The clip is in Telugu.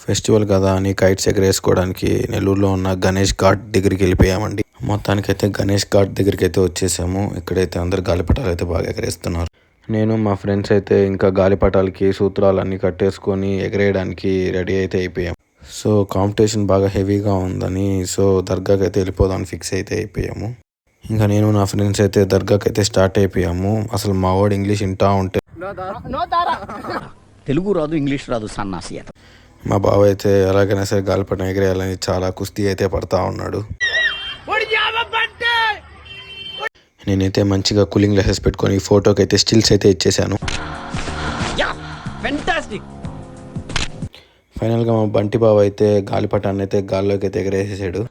ఫెస్టివల్ కదా అని కైట్స్ ఎగరేసుకోవడానికి నెల్లూరులో ఉన్న గణేష్ ఘాట్ దగ్గరికి వెళ్ళిపోయామండి. మొత్తానికైతే గణేష్ ఘాట్ దగ్గరికి అయితే వచ్చేసాము. ఇక్కడైతే అందరు గాలిపటాలు అయితే బాగా ఎగరేస్తున్నారు. నేను మా ఫ్రెండ్స్ అయితే ఇంకా గాలిపటాలకి సూత్రాలన్నీ కట్టేసుకొని ఎగరేయడానికి రెడీ అయితే అయిపోయాము. సో కాంపిటీషన్ బాగా హెవీగా ఉందని దర్గాకి అయితే వెళ్ళిపోదామని ఫిక్స్ అయితే అయిపోయాము. ఇంకా నేను నా ఫ్రెండ్స్ అయితే దర్గాకి అయితే స్టార్ట్ అయిపోయాము. అసలు మా వాడు ఇంగ్లీష్ వింటా ఉంటే తెలుగు రాదు, ఇంగ్లీష్ రాదు, సన్నాసి. మా బావ అయితే ఎలాగైనా సరే గాలిపటం ఎగిరేయాలని చాలా కుస్తీ అయితే పడతా ఉన్నాడు. నేనైతే మంచిగా కూలింగ్ గ్లాసెస్ పెట్టుకొని ఫోటోకి అయితే స్టిల్స్ అయితే ఇచ్చేసాను. ఫైనల్గా మా బంటి బావ అయితే గాలిపటాన్ని అయితే గాల్లోకి అయితే ఎగరేసేసాడు.